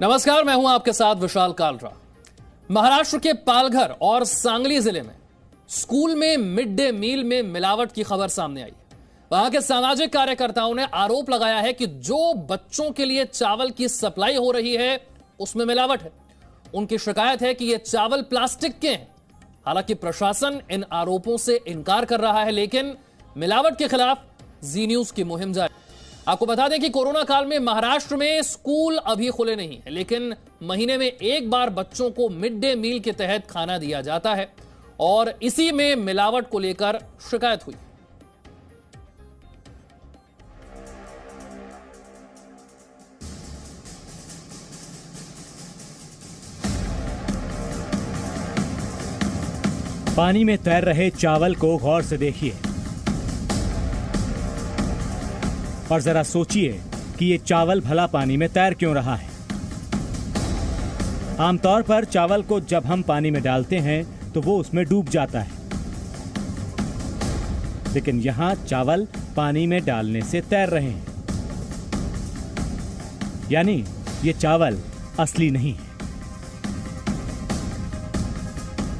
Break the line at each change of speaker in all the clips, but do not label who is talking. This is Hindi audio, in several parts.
नमस्कार, मैं हूं आपके साथ विशाल कालरा। महाराष्ट्र के पालघर और सांगली जिले में स्कूल में मिड डे मील में मिलावट की खबर सामने आई। वहां के सामाजिक कार्यकर्ताओं ने आरोप लगाया है कि जो बच्चों के लिए चावल की सप्लाई हो रही है उसमें मिलावट है। उनकी शिकायत है कि ये चावल प्लास्टिक के हैं। हालांकि प्रशासन इन आरोपों से इनकार कर रहा है, लेकिन मिलावट के खिलाफ जी न्यूज की मुहिम जारी। आपको बता दें कि कोरोना काल में महाराष्ट्र में स्कूल अभी खुले नहीं है, लेकिन महीने में एक बार बच्चों को मिड डे मील के तहत खाना दिया जाता है और इसी में मिलावट को लेकर शिकायत हुई।
पानी में तैर रहे चावल को गौर से देखिए और जरा सोचिए कि ये चावल भला पानी में तैर क्यों रहा है। आमतौर पर चावल को जब हम पानी में डालते हैं तो वो उसमें डूब जाता है, लेकिन यहां चावल पानी में डालने से तैर रहे हैं, यानी ये चावल असली नहीं है।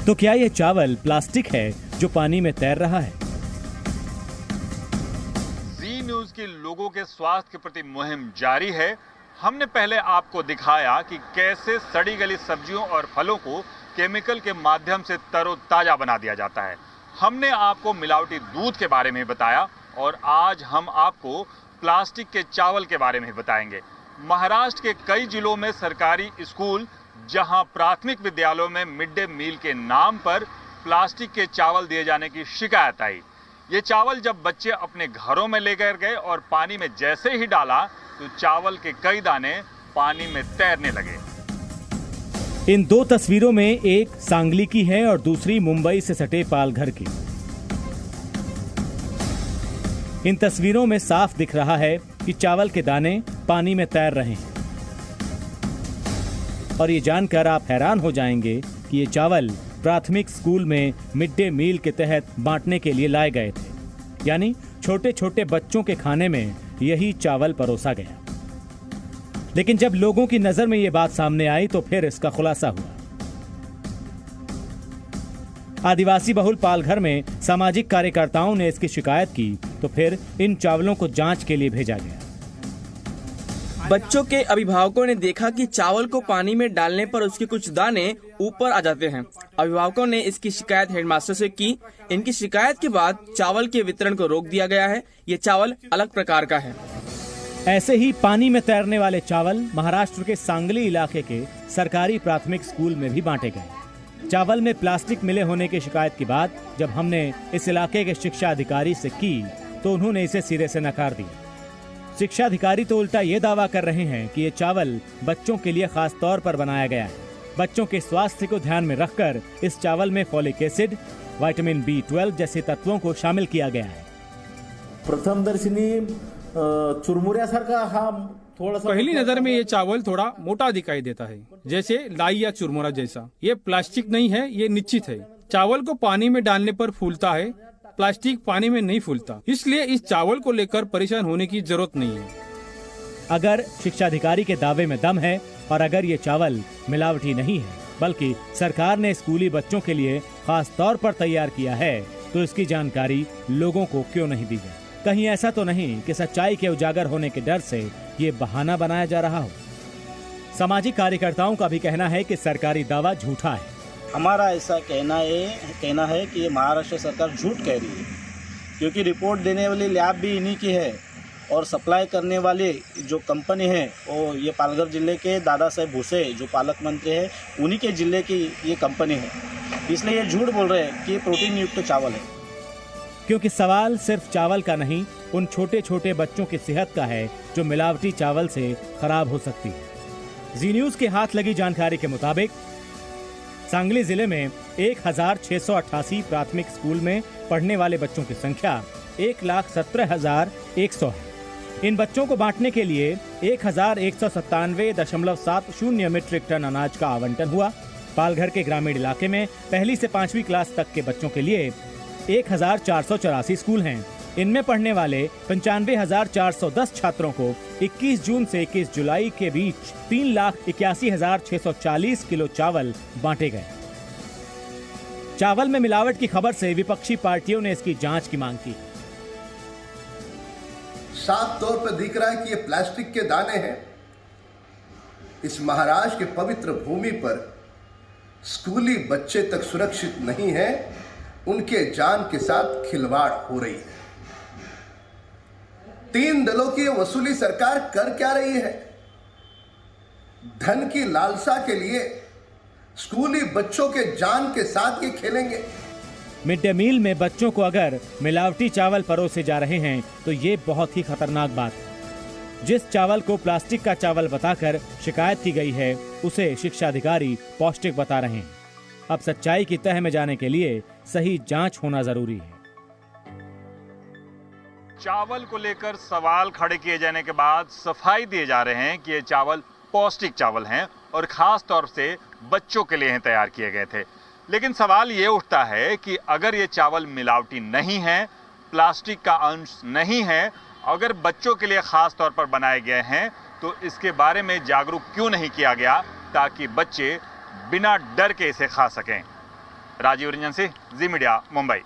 तो क्या ये चावल प्लास्टिक है जो पानी में तैर रहा है?
जी न्यूज की लोगों के स्वास्थ्य के प्रति मुहिम जारी है। हमने पहले आपको दिखाया कि कैसे सड़ी गली सब्जियों और फलों को केमिकल के माध्यम से तरोताजा बना दिया जाता है। हमने आपको मिलावटी दूध के बारे में बताया और आज हम आपको प्लास्टिक के चावल के बारे में बताएंगे। महाराष्ट्र के कई जिलों में सरकारी स्कूल, जहां प्राथमिक विद्यालयों में मिड डे मील के नाम पर प्लास्टिक के चावल दिए जाने की शिकायत आई। ये चावल जब बच्चे अपने घरों में लेकर गए और पानी में जैसे ही डाला तो चावल के कई दाने पानी में तैरने लगे।
इन दो तस्वीरों में एक सांगली की है और दूसरी मुंबई से सटे पालघर की। इन तस्वीरों में साफ दिख रहा है कि चावल के दाने पानी में तैर रहे हैं और ये जानकर आप हैरान हो जाएंगे कि ये चावल प्राथमिक स्कूल में मिड डे मील के तहत बांटने के लिए लाए गए थे, यानी छोटे छोटे बच्चों के खाने में यही चावल परोसा गया। लेकिन जब लोगों की नजर में ये बात सामने आई तो फिर इसका खुलासा हुआ। आदिवासी बहुल पालघर में सामाजिक कार्यकर्ताओं ने इसकी शिकायत की तो फिर इन चावलों को जांच के लिए भेजा गया।
बच्चों के अभिभावकों ने देखा कि चावल को पानी में डालने पर उसके कुछ दाने ऊपर आ जाते हैं। अभिभावकों ने इसकी शिकायत हेडमास्टर से की। इनकी शिकायत के बाद चावल के वितरण को रोक दिया गया है। ये चावल अलग प्रकार का है।
ऐसे ही पानी में तैरने वाले चावल महाराष्ट्र के सांगली इलाके के सरकारी प्राथमिक स्कूल में भी बांटे गए। चावल में प्लास्टिक मिले होने की शिकायत के बाद जब हमने इस इलाके के शिक्षा अधिकारी से की तो उन्होंने इसे सिरे से नकार दिया। शिक्षा अधिकारी तो उल्टा ये दावा कर रहे हैं कि ये चावल बच्चों के लिए खास तौर पर बनाया गया है। बच्चों के स्वास्थ्य को ध्यान में रखकर इस चावल में फॉलिक एसिड, विटामिन B12 जैसे तत्वों को शामिल किया गया है।
प्रथमदर्शनी चुरमुऱ्यासारखा हा थोड़ा सा
पहली नजर में ये चावल थोड़ा मोटा दिखाई देता है, जैसे लाई या चुरमुरा जैसा। ये प्लास्टिक नहीं है, ये निश्चित है। चावल को पानी में डालने पर फूलता है, प्लास्टिक पानी में नहीं फूलता, इसलिए इस चावल को लेकर परेशान होने की जरूरत नहीं है।
अगर शिक्षा अधिकारी के दावे में दम है और अगर ये चावल मिलावटी नहीं है बल्कि सरकार ने स्कूली बच्चों के लिए खास तौर पर तैयार किया है तो इसकी जानकारी लोगों को क्यों नहीं दी गई? कहीं ऐसा तो नहीं कि सच्चाई के उजागर होने के डर से ये बहाना बनाया जा रहा हो? सामाजिक कार्यकर्ताओं का भी कहना है कि सरकारी दावा झूठा है।
हमारा ऐसा कहना है कि ये महाराष्ट्र सरकार झूठ कह रही है, क्योंकि रिपोर्ट देने वाली लैब भी इन्हीं की है और सप्लाई करने वाली जो कंपनी है वो ये पालघर जिले के दादा साहेब भूसे जो पालक मंत्री है उन्हीं के जिले की ये कंपनी है। इसलिए ये झूठ बोल रहे हैं कि ये प्रोटीन युक्त चावल है।
क्योंकि सवाल सिर्फ चावल का नहीं, उन छोटे छोटे बच्चों की सेहत का है जो मिलावटी चावल से खराब हो सकती है। जी न्यूज के हाथ लगी जानकारी के मुताबिक सांगली जिले में 1688 प्राथमिक स्कूल में पढ़ने वाले बच्चों की संख्या 1,17,100 है। इन बच्चों को बांटने के लिए 1197.70 मीट्रिक टन अनाज का आवंटन हुआ। पालघर के ग्रामीण इलाके में पहली से 5वीं क्लास तक के बच्चों के लिए 1484 स्कूल हैं। इनमें पढ़ने वाले 95,410 छात्रों को 21 जून से 21 जुलाई के बीच 3,81,640 किलो चावल बांटे गए। चावल में मिलावट की खबर से विपक्षी पार्टियों ने इसकी जांच की मांग की।
साफ तौर पर दिख रहा है कि ये प्लास्टिक के दाने हैं। इस महाराष्ट्र के पवित्र भूमि पर स्कूली बच्चे तक सुरक्षित नहीं है, उनके जान के साथ खिलवाड़ हो रही है। 3 दलों की वसूली सरकार कर क्या रही है? धन की लालसा के लिए स्कूली बच्चों के जान के साथ ये खेलेंगे।
मिड डे मील में बच्चों को अगर मिलावटी चावल परोसे जा रहे हैं तो ये बहुत ही खतरनाक बात है। जिस चावल को प्लास्टिक का चावल बताकर शिकायत की गई है उसे शिक्षा अधिकारी पौष्टिक बता रहे हैं। अब सच्चाई की तह में जाने के लिए सही जांच होना जरूरी है।
चावल को लेकर सवाल खड़े किए जाने के बाद सफाई दिए जा रहे हैं कि ये चावल पौष्टिक चावल हैं और खास तौर से बच्चों के लिए तैयार किए गए थे। लेकिन सवाल ये उठता है कि अगर ये चावल मिलावटी नहीं है, प्लास्टिक का अंश नहीं है, अगर बच्चों के लिए खास तौर पर बनाए गए हैं तो इसके बारे में जागरूक क्यों नहीं किया गया ताकि बच्चे बिना डर के इसे खा सकें। राजीव रंजन सिंह, जी मीडिया, मुंबई।